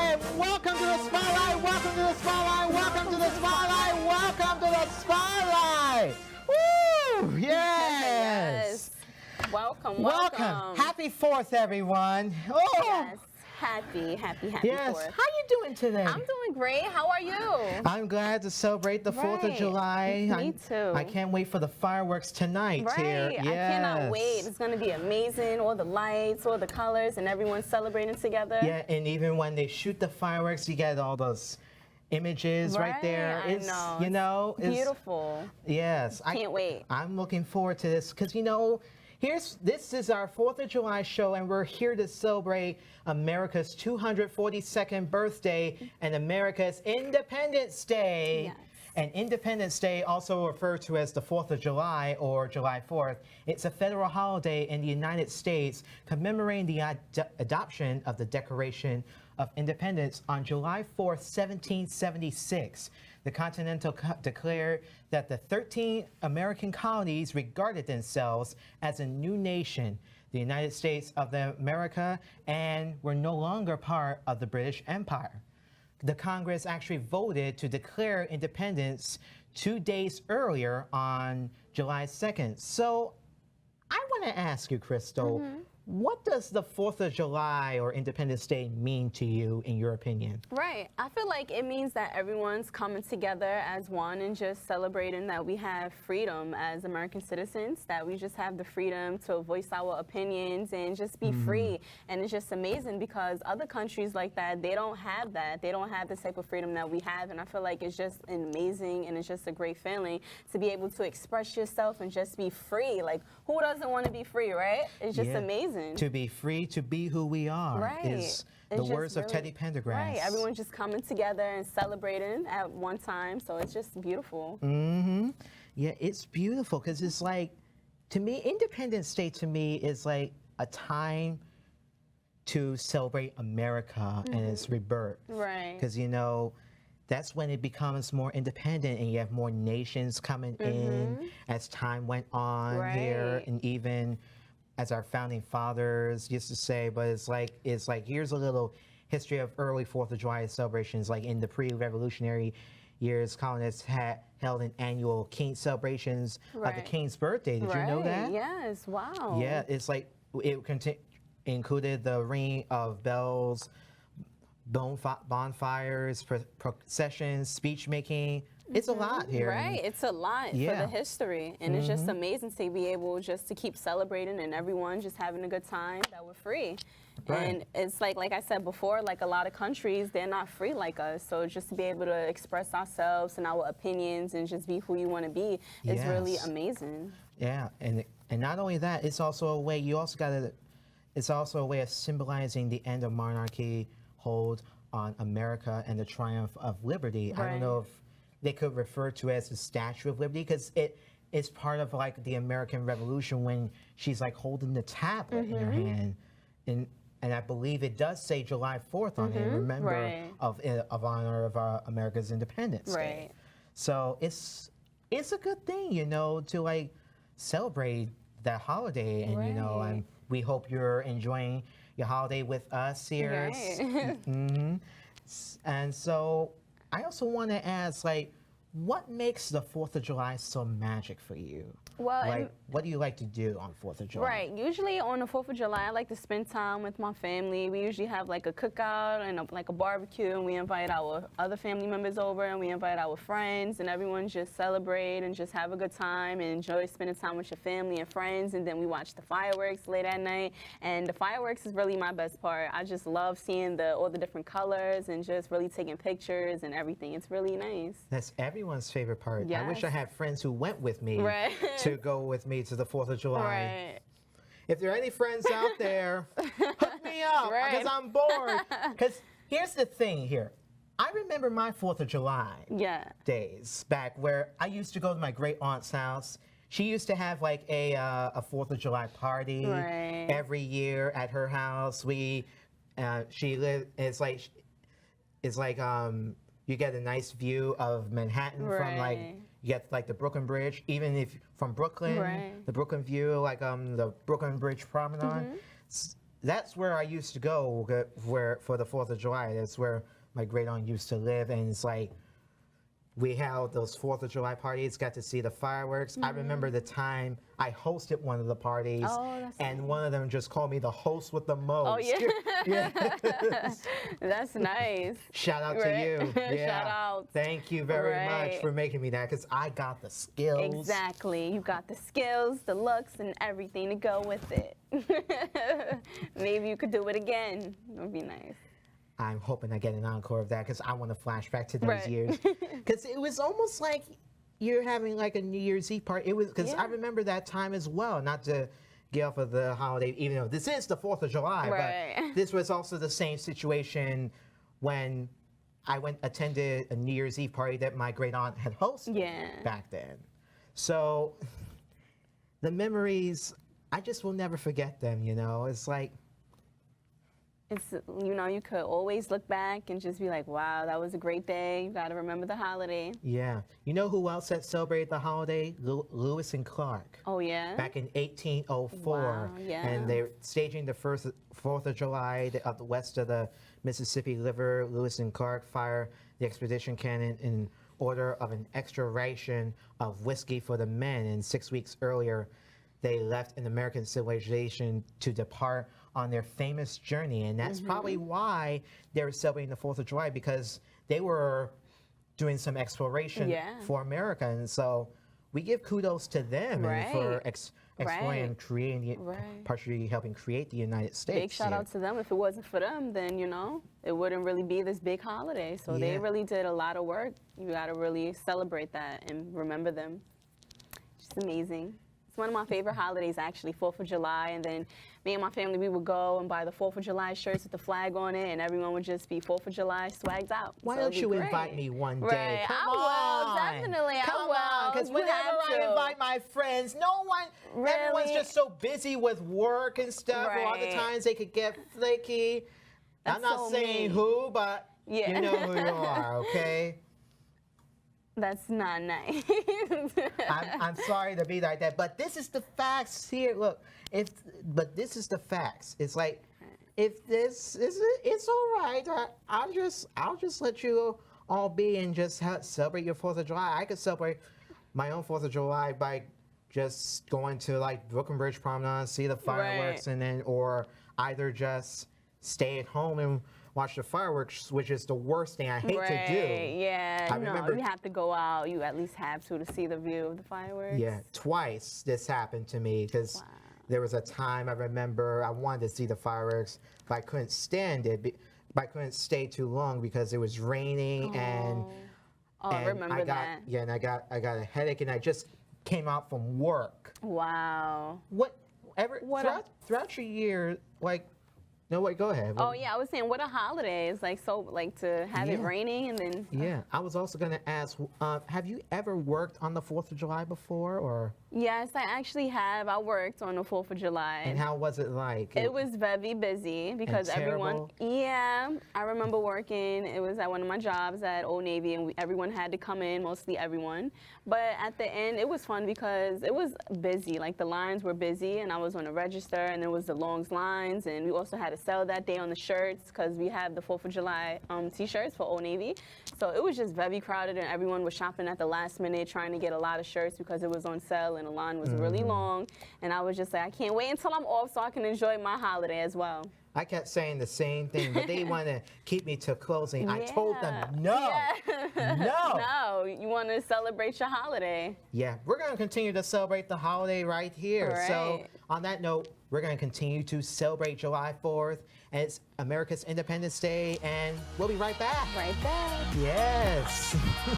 and welcome to the spotlight. Welcome to the spotlight. Welcome to the spotlight. Welcome to the spotlight. Woo! Yes. Welcome. Happy 4th, everyone. Oh. Yes. Happy Yes. 4th. How you doing today? I'm doing great. How are you? I'm glad to celebrate the 4th of Right. July. Me too. I can't wait for the fireworks tonight here. Right. Yes. I cannot wait. It's going to be amazing. All the lights, all the colors, and everyone celebrating together. Yeah, and even when they shoot the fireworks, you get all those images right there. I know. You know, It's beautiful. Yes. Can't wait. I'm looking forward to this because, you know, this is our 4th of July show, and we're here to celebrate America's 242nd birthday and America's Independence Day. Yes. And Independence Day, also referred to as the 4th of July or July 4th, it's a federal holiday in the United States commemorating the adoption of the Declaration of Independence on July 4th, 1776. The Continental declared that the 13 American colonies regarded themselves as a new nation, the United States of America, and were no longer part of the British Empire. The Congress actually voted to declare independence 2 days earlier on July 2nd. So I want to ask you, Crystal, what does the 4th of July or Independence Day mean to you, in your opinion? Right. I feel like it means that everyone's coming together as one and just celebrating that we have freedom as American citizens, that we just have the freedom to voice our opinions and just be free. And it's just amazing because other countries like that, they don't have that. They don't have the type of freedom that we have. And I feel like it's just amazing and it's just a great feeling to be able to express yourself and just be free. Like, who doesn't want to be free, right? It's just amazing. To be free, to be who we are, Right. is the It's words just of Teddy Pendergrass. Right, everyone's just coming together and celebrating at one time, so it's just beautiful. Yeah, it's beautiful because it's like, to me, Independence Day to me is like a time to celebrate America and its rebirth. Right. Because, you know, that's when it becomes more independent and you have more nations coming in as time went on here, Right. and even as our founding fathers used to say, but it's like here's a little history of early 4th of July celebrations. Like in the pre-revolutionary years, colonists had held an annual king celebrations of the Right. king's birthday. Did you know that? Yes, wow. Yeah, it's like it included the ringing of bells, bonfires, processions, speech making. It's a lot here. Right, it's a lot for Yeah. the history, and it's just amazing to be able just to keep celebrating and everyone just having a good time that we're free. Right. And it's like I said before, like a lot of countries, they're not free like us. So just to be able to express ourselves and our opinions and just be who you want to be is really Yes. amazing. Yeah, and not only that, it's also a way it's also a way of symbolizing the end of monarchy hold on America and the triumph of liberty. I don't know if they could refer to it as the Statue of Liberty because it's part of like the American Revolution when she's like holding the tablet in her hand, and I believe it does say July 4th on it. Remember Right. of honor of America's Independence Day. Right. So it's a good thing, you know, to like celebrate that holiday, and you know, and we hope you're enjoying your holiday with us here. Right. And so I also want to ask, like, what makes the 4th of July so magic for you? Well, Like, what do you like to do on 4th of July? Right. Usually on the 4th of July, I like to spend time with my family. We usually have like a cookout and like a barbecue, and we invite our other family members over, and we invite our friends, and everyone just celebrate and just have a good time and enjoy spending time with your family and friends. And then we watch the fireworks late at night, and the fireworks is really my best part. I just love seeing all the different colors and just really taking pictures and everything. It's really nice. That's everyone's favorite part. I wish I Yes. had friends who went with me Right. to go with me to the 4th of July. Right. If there are any friends out there, hook me up Right. because I'm bored. Because here's the thing here. I remember my 4th of July Yeah. days back where I used to go to my great aunt's house. She used to have like a 4th of July party Right. every year at her house. She lived. It's like you get a nice view of Manhattan from like Right. you get like the Brooklyn Bridge, even if from Brooklyn, Right. the Brooklyn view, like the Brooklyn Bridge Promenade. that's where I used to go where for the 4th of July. That's where my great aunt used to live, and it's like we held those 4th of July parties, got to see the fireworks. I remember the time I hosted one of the parties, Oh, that's and nice. one of them just called me the host with the most. Oh, yeah. Yeah. That's nice. Shout out to Right. you. Yeah. Shout out. Thank you very much Right. for making me that, because I got the skills. Exactly. You got the skills, the looks, and everything to go with it. Maybe you could do it again. It would be nice. I'm hoping I get an encore of that, because I want to flash back to those Right. years. Because it was almost like you're having like a New Year's Eve party. It was, because I Yeah. remember that time as well. Not to get off of the holiday, even though this is the 4th of July, Right. but this was also the same situation when I attended a New Year's Eve party that my great aunt had hosted Yeah. back then. So the memories, I just will never forget them. It's like, It's, you could always look back and just be like, wow, that was a great day. You got to remember the holiday. yeah. You know who else had celebrated the holiday? Lewis and Clark. Oh, yeah? Back in 1804. Wow, yeah. And they're staging the first 4th of July of the west of the Mississippi River. Lewis and Clark fire the expedition cannon in order of an extra ration of whiskey for the men. And 6 weeks earlier, they left an American civilization to depart on their famous journey. And that's probably why they were celebrating the 4th of July, because they were doing some exploration Yeah. for America. And so we give kudos to them and for Right. exploring Right. and creating, Right. partially helping create the United States. Big shout here. out to them. If it wasn't for them, then, it wouldn't really be this big holiday. So they Yeah. really did a lot of work. You got to really celebrate that and remember them. Just amazing. It's one of my favorite holidays, actually, 4th of July. And then me and my family, we would go and buy the 4th of July shirts with the flag on it, and everyone would just be 4th of July swagged out. Why So don't it'd be you great. invite me one day? Right. Come I will, on. definitely. Come I will. Because You whenever have I to. invite my friends, everyone's Really? just so busy with work and stuff. A lot of Right. times they could get flaky. I'm That's not so saying mean. who, but Yeah. you know who you are, okay? That's not nice. I'm sorry to be like that, but this is the facts here. Look, but this is the facts. It's like, if this is it, it's all right. I'll just let you all be and just celebrate your 4th of July. I could celebrate my own 4th of July by just going to like Brooklyn Bridge Promenade, see the fireworks, Right. and then or either just stay at home and watch the fireworks, which is the worst thing I hate to do. Yeah, I no, remember- you have to go out. You at least have to see the view of the fireworks. Yeah, twice this happened to me, because Wow. there was a time I remember I wanted to see the fireworks, but I couldn't stand it. But I couldn't stay too long because it was raining and Oh, I and remember I got that. yeah, and I got a headache, and I just came out from work. Wow. What throughout your year, like, no, wait, go ahead. Oh yeah, I was saying, what a holiday! It's like so, like to have it Yeah. raining and then. Yeah, I was also gonna ask, have you ever worked on the 4th of July before, or Yes, I actually have. I worked on the 4th of July. and how was it like? It was very busy because everyone. terrible? Yeah, I remember working. It was at one of my jobs at Old Navy, and everyone had to come in. Mostly everyone, but at the end, it was fun because it was busy. Like the lines were busy, and I was on the register, and there was the long lines, and we also had to sell that day on the shirts because we have the 4th of July T-shirts for Old Navy. So it was just very crowded, and everyone was shopping at the last minute, trying to get a lot of shirts because it was on sale, and the line was really long. And I was just like, I can't wait until I'm off so I can enjoy my holiday as well. I kept saying the same thing, but they want to keep me to closing. I told them no, Yeah. no. No, you want to celebrate your holiday. Yeah, we're going to continue to celebrate the holiday right here. So Right. on that note, we're going to continue to celebrate July 4th, and it's America's Independence Day, and we'll be right back. Right back. Yes.